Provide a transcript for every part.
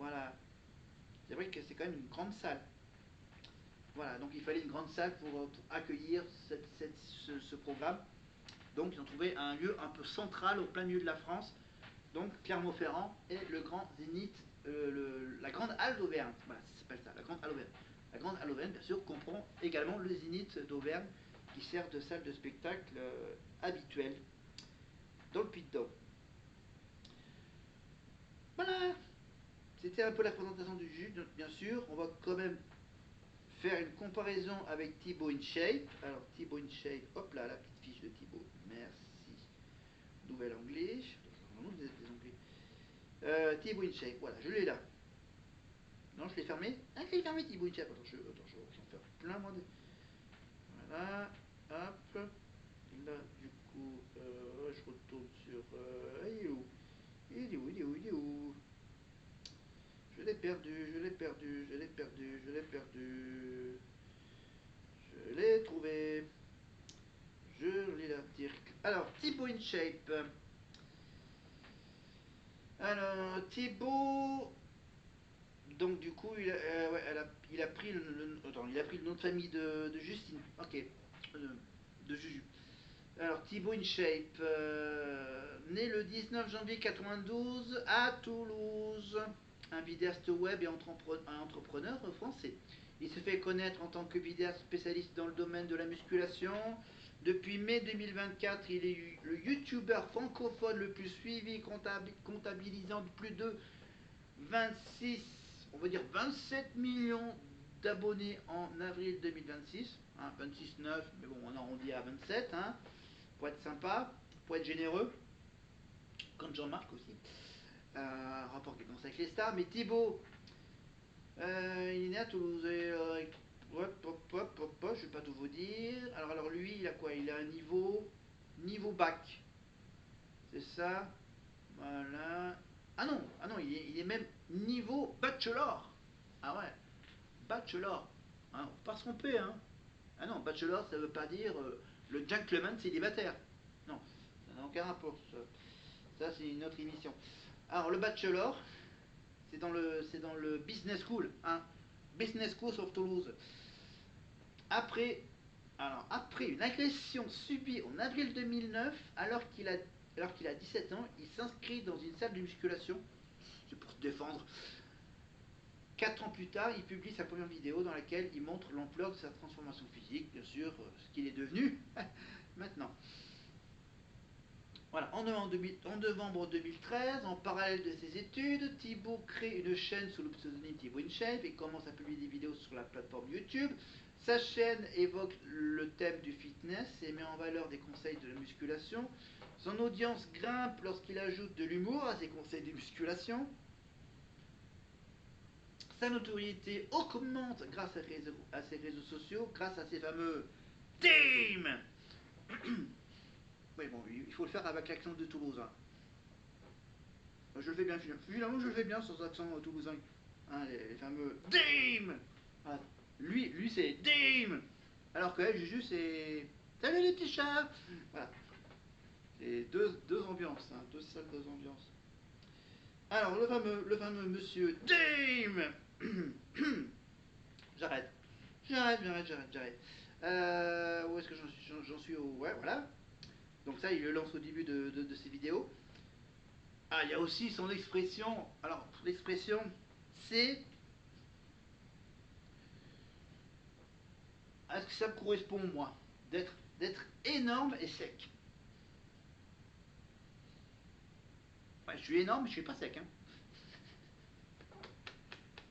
Voilà. C'est vrai que c'est quand même une grande salle. Voilà, donc il fallait une grande salle pour accueillir ce programme. Donc ils ont trouvé un lieu un peu central au plein milieu de la France. Donc Clermont-Ferrand et le grand Zénith, la grande halle d'Auvergne. Voilà, ça s'appelle ça, la grande halle d'Auvergne. La grande halle d'Auvergne, bien sûr, comprend également le Zénith d'Auvergne qui sert de salle de spectacle habituelle dans le Puy-de-Dôme. Voilà, c'était un peu la présentation du jus. Donc, bien sûr, on va quand même faire une comparaison avec Thibaut InShape. Alors Thibaut InShape, hop là, la petite fiche de Thibaut. Merci. Nouvel anglais. Vous êtes des anglais. Thibaut InShape, voilà, je l'ai là. Non, je l'ai fermé. Ah, je l'ai fermé Thibaut InShape. Attends, j'en fais plein moi. Voilà, hop. Là, du coup, je retourne sur. Il est où? Il est où? Il est où? Il est où? Je l'ai perdu, je l'ai perdu, je l'ai perdu, je l'ai perdu. Je l'ai trouvé. Je lis l'article. Alors, Thibaut InShape. Alors, Thibaut. Donc, du coup, ouais, il a pris attends, il a pris le nom de famille de Justine. Ok. De Juju. Alors, Thibaut InShape. Né le 19 janvier 92 à Toulouse. Un vidéaste web et un entrepreneur français. Il se fait connaître en tant que vidéaste spécialiste dans le domaine de la musculation. Depuis mai 2024, il est le youtubeur francophone le plus suivi, comptabilisant plus de 26, on va dire 27 millions d'abonnés en avril 2026. Hein, 26,9, mais bon, on arrondit à 27, hein, pour être sympa, pour être généreux, comme Jean-Marc aussi. Rapport qui danse avec les stars. Mais Thibaut, il est né à Toulouse. Je vais pas tout vous dire. Alors lui, il a quoi? Il a un niveau bac. C'est ça. Voilà. Ah non, il est même niveau bachelor. Ah ouais, bachelor. Hein, faut pas se tromper, hein. Ah non, bachelor, ça veut pas dire le gentleman célibataire. Non, ça n'a aucun rapport. Ça c'est une autre émission. Alors le bachelor, c'est dans le business school, hein. Business School of Toulouse. Après, après une agression subie en avril 2009, alors qu'il a 17 ans, il s'inscrit dans une salle de musculation, c'est pour se défendre. 4 ans plus tard, il publie sa première vidéo dans laquelle il montre l'ampleur de sa transformation physique, bien sûr, ce qu'il est devenu maintenant. Voilà, en novembre 2013, en parallèle de ses études, Thibaut crée une chaîne sous le pseudonyme Thibaut InShape et commence à publier des vidéos sur la plateforme YouTube. Sa chaîne évoque le thème du fitness et met en valeur des conseils de la musculation. Son audience grimpe lorsqu'il ajoute de l'humour à ses conseils de musculation. Sa notoriété augmente grâce à ses réseaux sociaux, grâce à ses fameux teams. Oui, bon, il faut le faire avec l'accent de Toulouse. Hein. Je le fais bien, finalement, je le fais bien sans accent toulousain. Hein, les fameux DIM. Ah, lui c'est DIM. Alors que Juju, c'est salut les petits chats. Voilà. C'est deux ambiances, hein, deux salles, deux ambiances. Alors, le fameux monsieur DIM. J'arrête. J'arrête. Où est-ce que j'en suis ouais, voilà. Donc ça, il le lance au début de ses vidéos. Ah, il y a aussi son expression. Alors, l'expression, c'est... Est-ce que ça me correspond, moi, d'être énorme et sec? Ouais, je suis énorme, mais je suis pas sec.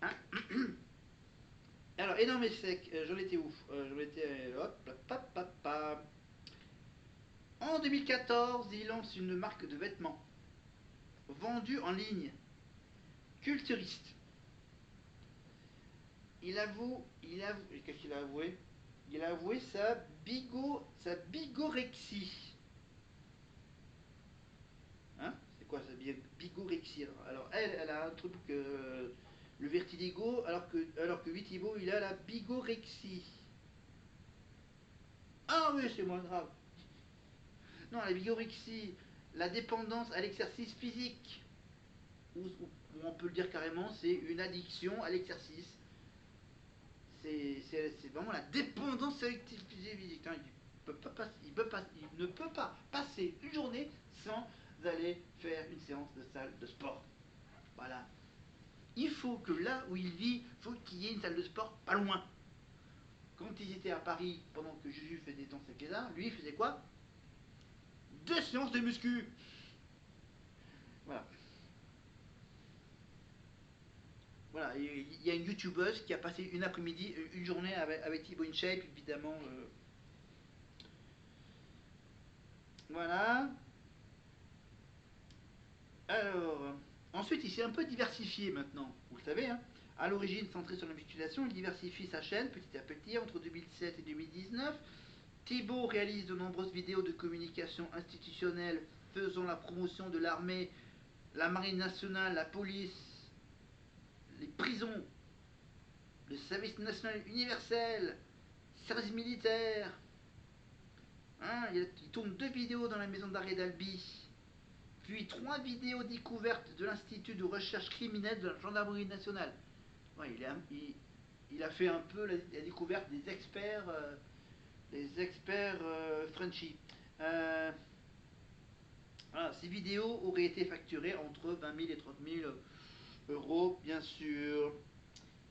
Hein, alors, énorme et sec, j'en étais où? J'en étais... hop, hop, hop, hop. En 2014, il lance une marque de vêtements vendue en ligne. Culturiste. Qu'est-ce qu'il a avoué? Il a avoué sa bigorexie. Hein? C'est quoi sa bigorexie? Alors elle a un truc, le vertigo, alors que Vitibo, il a la bigorexie. Ah oui, c'est moins grave. Non, la bigorexie, la dépendance à l'exercice physique, ou on peut le dire carrément, c'est une addiction à l'exercice. C'est vraiment la dépendance affective physique. Hein. Il ne peut pas passer une journée sans aller faire une séance de salle de sport. Voilà. Il faut que là où il vit, il faut qu'il y ait une salle de sport pas loin. Quand ils étaient à Paris, pendant que Juju faisait dans ses Kézars, lui il faisait quoi? Des séances de muscu. Voilà. Voilà, il y a une youtubeuse qui a passé une après-midi, une journée avec Thibaut InShape, évidemment. Voilà. Alors, ensuite, il s'est un peu diversifié maintenant, vous le savez. Hein. À l'origine, centré sur la musculation, il diversifie sa chaîne petit à petit entre 2007 et 2019. Thibaut réalise de nombreuses vidéos de communication institutionnelle faisant la promotion de l'armée, la marine nationale, la police, les prisons, le service national universel, service militaire. Hein, il tourne 2 vidéos dans la maison d'arrêt d'Albi, puis 3 vidéos découvertes de l'Institut de recherche criminelle de la gendarmerie nationale. Ouais, il a fait un peu la découverte des experts Frenchy. Euh, voilà, ces vidéos auraient été facturées entre 20 000 et 30 000 euros, bien sûr.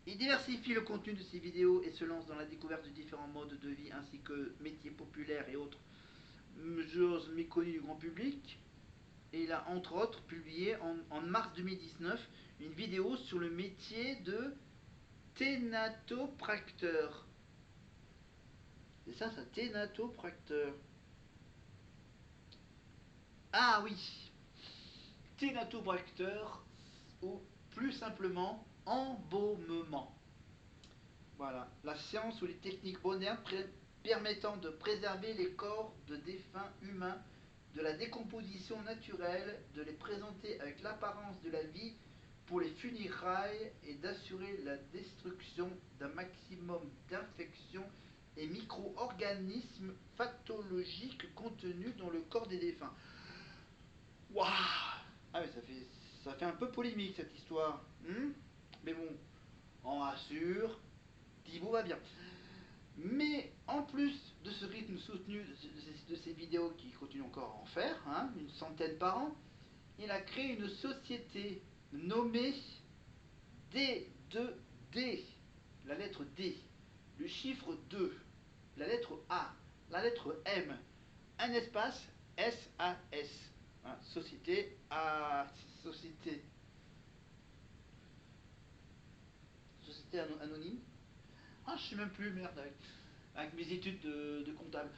Il diversifie le contenu de ses vidéos et se lance dans la découverte de différents modes de vie ainsi que métiers populaires et autres choses méconnues du grand public. Et il a entre autres publié en mars 2019 une vidéo sur le métier de thénatopracteur. C'est ça, thénatopracteur. Ah oui, thénatopracteur ou plus simplement embaumement. Voilà, la science ou les techniques modernes permettant de préserver les corps de défunts humains de la décomposition naturelle, de les présenter avec l'apparence de la vie pour les funérailles et d'assurer la destruction d'un maximum d'infections et micro-organismes pathologiques contenus dans le corps des défunts. Waouh. Ah mais ça fait un peu polémique cette histoire. Mais bon, on rassure, Thibaut va bien. Mais en plus de ce rythme soutenu de ces vidéos qui continue encore à en faire, hein, une centaine par an, il a créé une société nommée D2D, la lettre D, le chiffre 2, la lettre A, la lettre M, un espace SAS. Hein, société anonyme. Ah, je sais même plus, merde, avec mes études de comptable.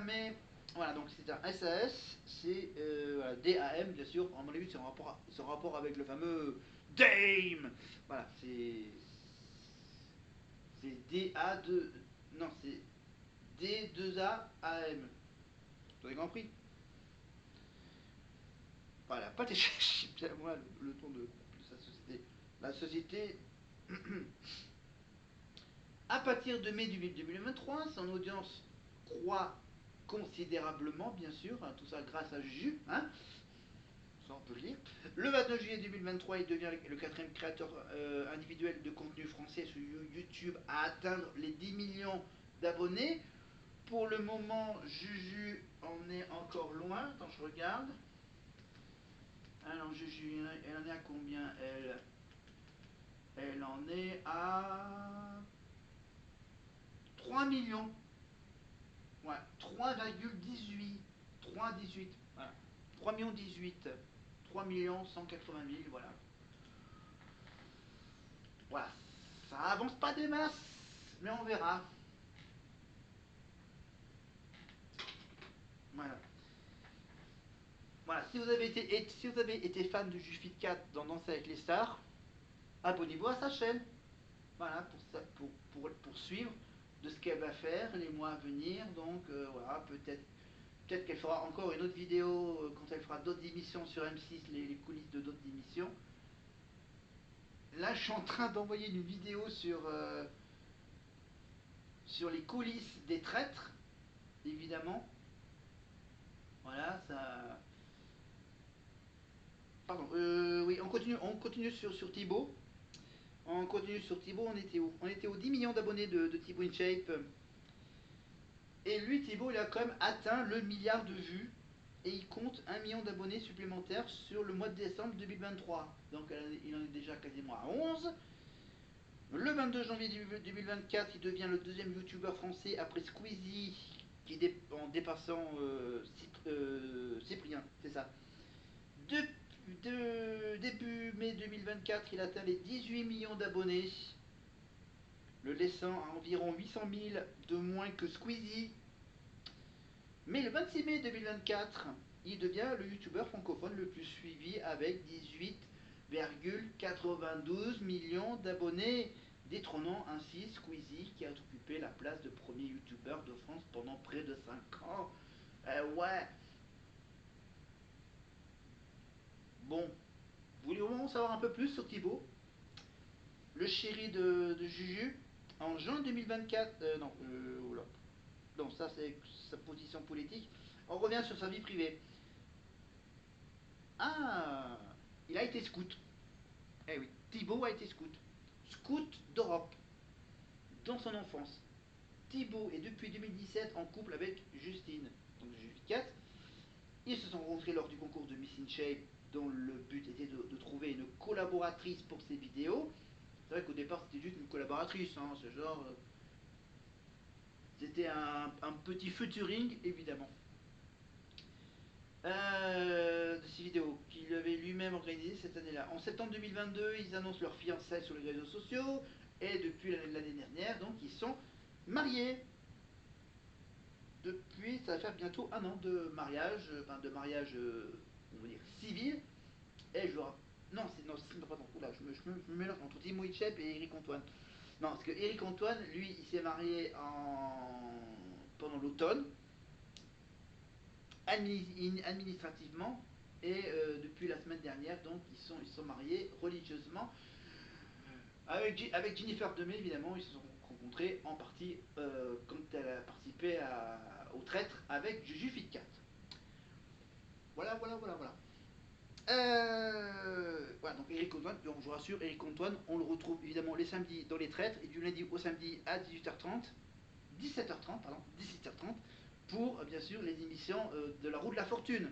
Mais voilà, donc c'est un SAS, c'est voilà, DAM, bien sûr. À mon avis, c'est en rapport avec le fameux DAME. Voilà, c'est DA2. Non, c'est D2AAM. Vous avez compris? Voilà, pas bien moi le ton de sa société. La société. À partir de mai 2023, son audience croît considérablement, bien sûr, hein, tout ça grâce à Juju, hein, ça on peut le lire. Le 29 juillet 2023, il devient le quatrième créateur individuel de contenu français sur YouTube à atteindre les 10 millions d'abonnés. Pour le moment, Juju en est encore loin. Attends, je regarde. Alors, Juju, elle en est à combien, Elle en est à 3 millions. Ouais, 3,18. 3,18. Voilà. 3 millions 18. 3 millions 180 000, voilà. Voilà. Ça avance pas des masses, mais on verra. Voilà. Voilà. Si vous avez été fan de Jufit 4 dans Danse avec les stars, abonnez-vous à sa chaîne. Voilà, pour suivre de ce qu'elle va faire les mois à venir. Donc voilà, peut-être qu'elle fera encore une autre vidéo quand elle fera d'autres émissions sur M6, les coulisses de d'autres émissions. Là, je suis en train d'envoyer une vidéo sur les coulisses des traîtres, évidemment. Voilà, ça. pardon, oui, on continue sur Thibaut. On continue sur Thibaut, on était où? On était aux 10 millions d'abonnés de Thibaut InShape. Et lui, Thibaut, il a quand même atteint le milliard de vues. Et il compte 1 million d'abonnés supplémentaires sur le mois de décembre 2023. Donc il en est déjà quasiment à 11. Le 22 janvier 2024, il devient le deuxième youtubeur français après Squeezie, en dépassant Cyprien, c'est ça. Début mai 2024, il atteint les 18 millions d'abonnés, le laissant à environ 800 000 de moins que Squeezie. Mais le 26 mai 2024, il devient le youtubeur francophone le plus suivi avec 18,92 millions d'abonnés, détrônant ainsi Squeezie qui a occupé la place de premier youtubeur de France pendant près de 5 ans. Ouais. Bon, vous voulez vraiment en savoir un peu plus sur Thibaut, le chéri de Juju? En juin 2024, non, oula. Non, ça c'est sa position politique. On revient sur sa vie privée. Ah, il a été scout. Eh oui, Thibaut a été scout. Scout d'Europe, dans son enfance. Thibaut est depuis 2017 en couple avec Justine, donc Juju 4. Ils se sont rencontrés lors du concours de Miss In Shape, dont le but était de trouver une collaboratrice pour ses vidéos. C'est vrai qu'au départ c'était juste une collaboratrice, hein, ce genre. C'était un petit featuring évidemment. De ces vidéos qu'il avait lui-même organisées cette année-là. En septembre 2022, ils annoncent leur fiançailles sur les réseaux sociaux et depuis l'année dernière, donc ils sont mariés. Depuis, ça va faire bientôt un an de mariage, enfin de mariage, on va dire civil. Et je non, c'est pardon, oula, je me mélange entre Timo Hitchep et Eric Antoine. Non, parce que Eric Antoine, lui, il s'est marié pendant l'automne, administrativement, et depuis la semaine dernière, donc ils sont mariés religieusement avec Jennifer Demey, évidemment. Ils se sont rencontrés en partie quand elle a participé au traître avec Juju Fitcat. Voilà, voilà, voilà, voilà. Voilà, donc Eric Antoine, donc je vous rassure, Eric Antoine, on le retrouve évidemment les samedis dans les traîtres et du lundi au samedi à 18h30, 17h30, pardon, 17h30, pour bien sûr les émissions de la roue de la fortune.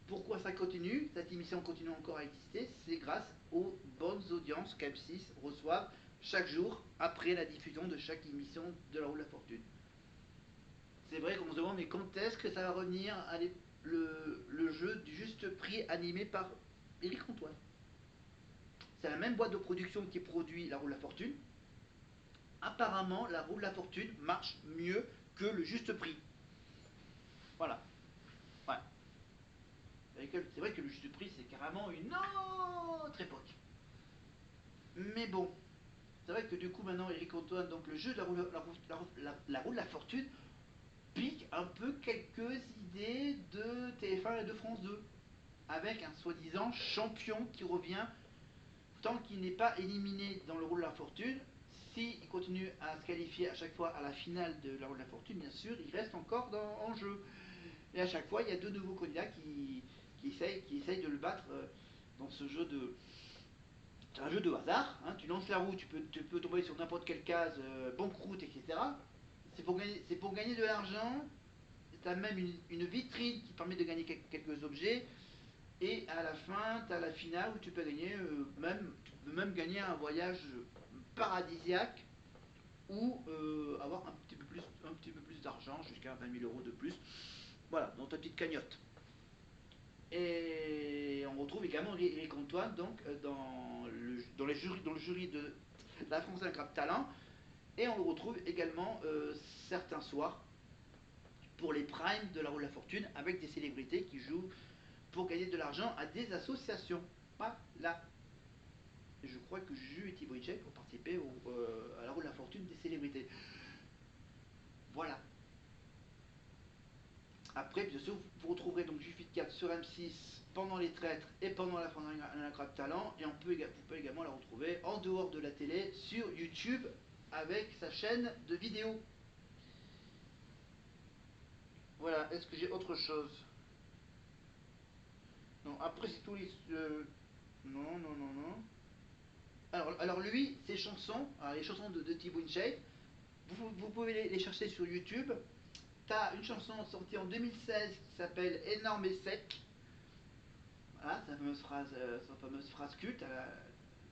Pourquoi ça continue? Cette émission continue encore à exister, c'est grâce aux bonnes audiences qu'M6 reçoivent chaque jour après la diffusion de chaque émission de la roue de la fortune. C'est vrai qu'on se demande, mais quand est-ce que ça va revenir le jeu du juste prix animé par Eric Antoine? C'est la même boîte de production qui produit la roue de la fortune. Apparemment, la roue de la fortune marche mieux que le juste prix. Voilà. Ouais. C'est vrai que le juste prix, c'est carrément une autre époque. Mais bon, c'est vrai que du coup, maintenant, Eric Antoine, donc le jeu de la roue de la fortune, pique un peu quelques idées de TF1 et de France 2. Avec un soi-disant champion qui revient tant qu'il n'est pas éliminé dans le rôle de la fortune. S'il continue à se qualifier à chaque fois à la finale de la rôle de la fortune, bien sûr, il reste encore en jeu. Et à chaque fois, il y a deux nouveaux candidats qui essayent de le battre dans ce jeu de. C'est un jeu de hasard, hein. Tu lances la roue, tu peux tomber sur n'importe quelle case, banqueroute, etc. C'est pour gagner de l'argent. Tu as même une vitrine qui permet de gagner quelques objets. Et à la fin, tu as la finale où tu peux gagner, tu peux même gagner un voyage paradisiaque ou avoir un petit peu plus d'argent, jusqu'à 20 000 euros de plus. Voilà, dans ta petite cagnotte. Et on retrouve également Eric Antoine donc, dans le jury de la France Incroyable Talent. Et on le retrouve également certains soirs pour les primes de la roue de la fortune avec des célébrités qui jouent pour gagner de l'argent à des associations. Voilà. Je crois que Juju et Thibaut Hitchep ont participé à la roue de la fortune des célébrités. Voilà. Après, bien sûr, vous retrouverez donc Juju 4 sur M6 pendant les traîtres et pendant la fin d'un incroyable talent. Et vous pouvez également la retrouver en dehors de la télé sur YouTube avec sa chaîne de vidéos. Voilà. Est-ce que j'ai autre chose? Non, après c'est tous les... non, non, non, non. Alors lui, ses chansons, alors les chansons de Thibaut InShape, vous pouvez les chercher sur YouTube. T'as une chanson sortie en 2016 qui s'appelle Énorme et sec. Voilà, sa fameuse phrase culte.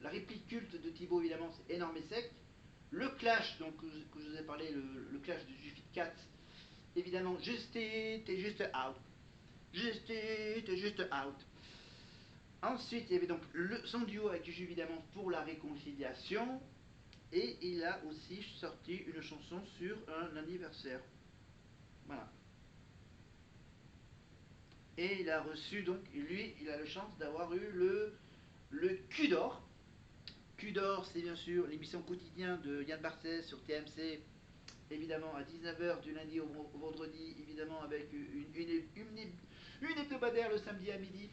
La réplique culte de Thibaut, évidemment, c'est Énorme et sec. Le clash, donc, que je vous ai parlé, le clash de Jufit 4, évidemment, t'es juste out. T'es juste out. Ensuite, il y avait donc son duo avec Juju, évidemment, pour la réconciliation. Et il a aussi sorti une chanson sur un anniversaire. Voilà. Et il a reçu, donc, lui, il a la chance d'avoir eu le Q d'or. Q d'or, c'est bien sûr l'émission quotidienne de Yann Barthès sur TMC, évidemment à 19h du lundi au vendredi, évidemment avec une hebdomadaire le samedi à midi.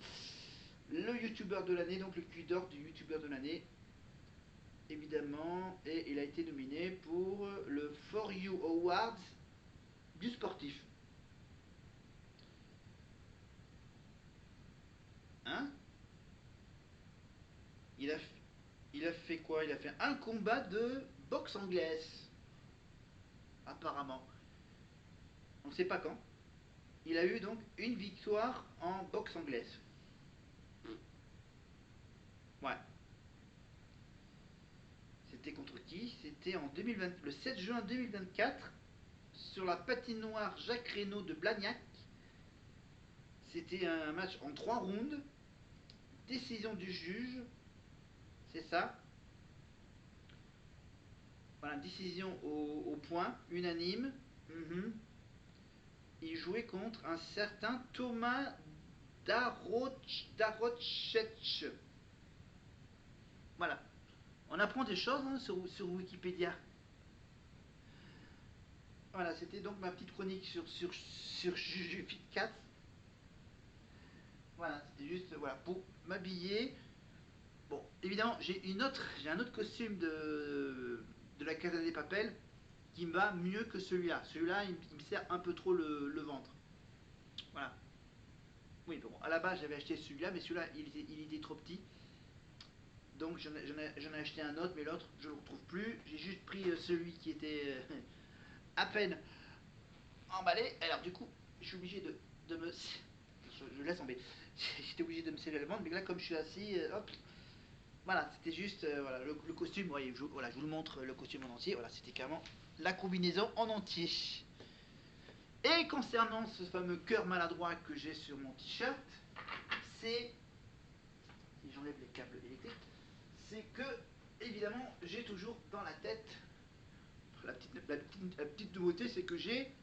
Le youtubeur de l'année, donc le Q d'or du youtubeur de l'année, évidemment, et il a été nominé pour le For You Awards du sportif. Hein? il a, il a fait quoi? Il a fait un combat de boxe anglaise, apparemment. On ne sait pas quand. Il a eu donc une victoire en boxe anglaise. Ouais. C'était contre qui? C'était en 2020, le 7 juin 2024 sur la patinoire Jacques Reynaud de Blagnac. C'était un match en 3 rounds. Décision du juge. C'est ça. Voilà, décision au point, unanime. Mhm. Il jouait contre un certain Thomas Darochetch. Voilà. On apprend des choses hein, sur Wikipédia. Voilà, c'était donc ma petite chronique sur Juju Fit 4. Voilà, c'était juste voilà, pour m'habiller. Bon, évidemment, j'ai un autre costume de la Casa des Papel qui me va mieux que celui-là. Celui-là, il me sert un peu trop le ventre. Voilà. Oui, bon, à la base, j'avais acheté celui-là, mais celui-là, il était trop petit. Donc, j'en ai acheté un autre, mais l'autre, je ne le retrouve plus. J'ai juste pris celui qui était à peine emballé. Alors, du coup, je suis obligé de me. Je laisse tomber. J'étais obligé de me serrer le ventre, mais là, comme je suis assis, hop. Voilà, c'était juste voilà, le costume. Voyez, voilà, je vous le montre le costume en entier. Voilà, c'était carrément la combinaison en entier. Et concernant ce fameux cœur maladroit que j'ai sur mon t-shirt, c'est. Si j'enlève les câbles électriques, c'est que, évidemment, j'ai toujours dans la tête. La petite nouveauté, c'est que j'ai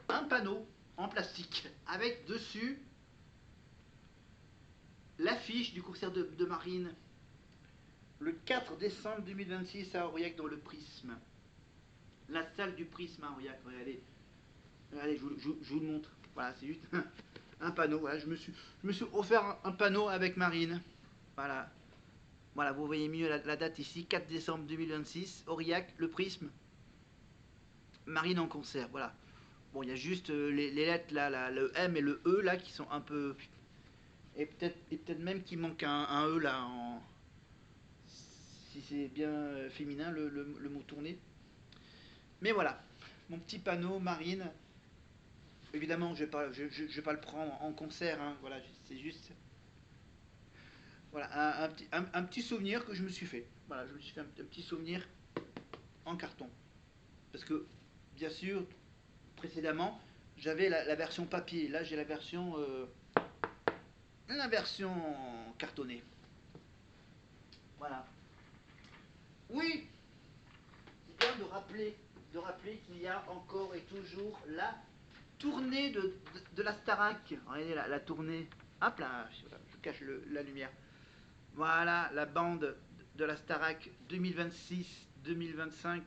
un panneau en plastique avec dessus l'affiche du concert de Marine le 4 décembre 2026 à Aurillac dans le Prisme. La salle du Prisme à Aurillac, regardez. Regardez, je vous le montre. Voilà, c'est juste un panneau. Voilà, je me suis offert un panneau avec Marine. Voilà. Voilà, vous voyez mieux la date ici, 4 décembre 2026, Aurillac, le Prisme, Marine en concert. Voilà. Bon, il y a juste les lettres là, le M et le E là qui sont un peu. Et peut-être même qu'il manque un E là si c'est bien féminin le mot tourné. Mais voilà, mon petit panneau Marine. Évidemment, je vais pas le prendre en concert. Hein, voilà, c'est juste voilà un petit souvenir que je me suis fait. Voilà, je me suis fait un petit souvenir en carton. Parce que bien sûr, précédemment, j'avais la version papier. Là, j'ai la version cartonnée. Voilà. Oui, c'est bien de rappeler qu'il y a encore et toujours la tournée de la Starac. Regardez la tournée. Hop là, je cache la lumière. Voilà, la bande de la Starac 2026-2025.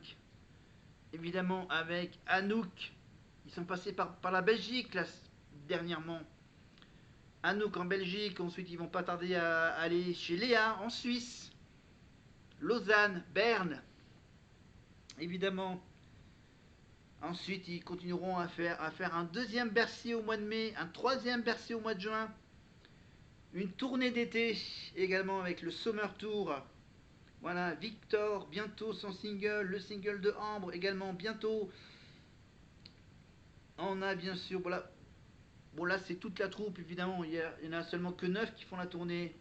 Évidemment avec Anouk. Ils sont passés par la Belgique là, dernièrement. Anouk en Belgique, ensuite ils vont pas tarder à aller chez Léa en Suisse. Lausanne, Berne, évidemment Ensuite, ils continueront à faire un deuxième Bercy au mois de mai, un troisième Bercy au mois de juin, une tournée d'été également avec le Summer Tour. Voilà, Victor, bientôt son single, le single de Ambre également bientôt. On a bien sûr, voilà. Bon, là, c'est toute la troupe, évidemment. Il n'y en a seulement que 9 qui font la tournée.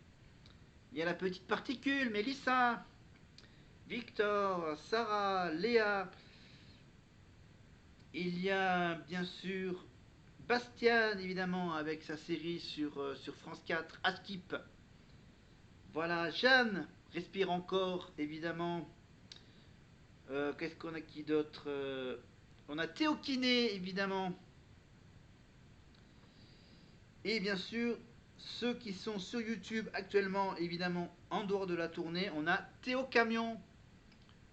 Il y a la petite particule, Mélissa, Victor, Sarah, Léa. Il y a bien sûr Bastian, évidemment, avec sa série sur France 4, Askip. Voilà, Jeanne, respire encore, évidemment. Qu'est-ce qu'on a qui d'autre On a Théo Kiné, évidemment. Et bien sûr, ceux qui sont sur YouTube actuellement, évidemment, en dehors de la tournée, on a Théo Camion.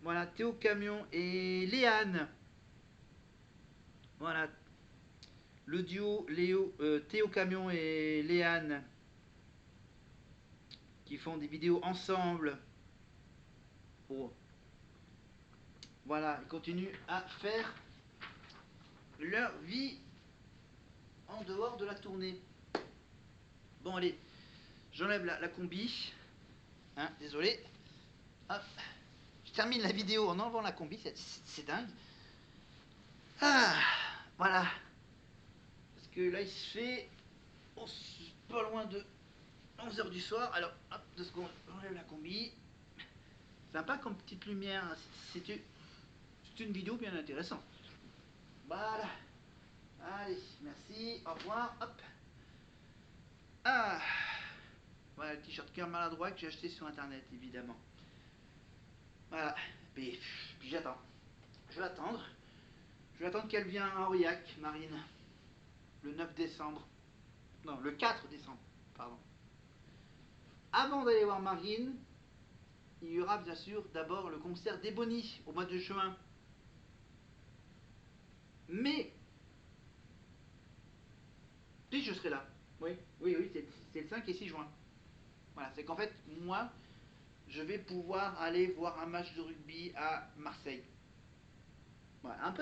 Voilà, Théo Camion et Léane. Voilà, le duo Théo Camion et Léane qui font des vidéos ensemble. Oh. Voilà, ils continuent à faire leur vie en dehors de la tournée. Bon, allez, j'enlève la combi. Hein, désolé. Hop. Je termine la vidéo en enlevant la combi, c'est dingue. Ah, voilà. Parce que là, il se fait pas loin de 11h du soir. Alors, hop, 2 secondes, j'enlève la combi. Sympa comme petite lumière. C'est une vidéo bien intéressante. Voilà. Allez, merci, au revoir. Hop. Ah. Voilà le t-shirt cœur maladroit que j'ai acheté sur internet, évidemment. Voilà. Puis j'attends. Je vais attendre. Je vais attendre qu'elle vienne à Aurillac, Marine. Le 9 décembre. Non, le 4 décembre. Pardon. Avant d'aller voir Marine, il y aura bien sûr d'abord le concert d'Ebony au mois de juin. Mais, puis je serai là. Oui, oui, oui, c'est le 5 et 6 juin. Voilà, c'est qu'en fait, moi, je vais pouvoir aller voir un match de rugby à Marseille. Voilà, un peu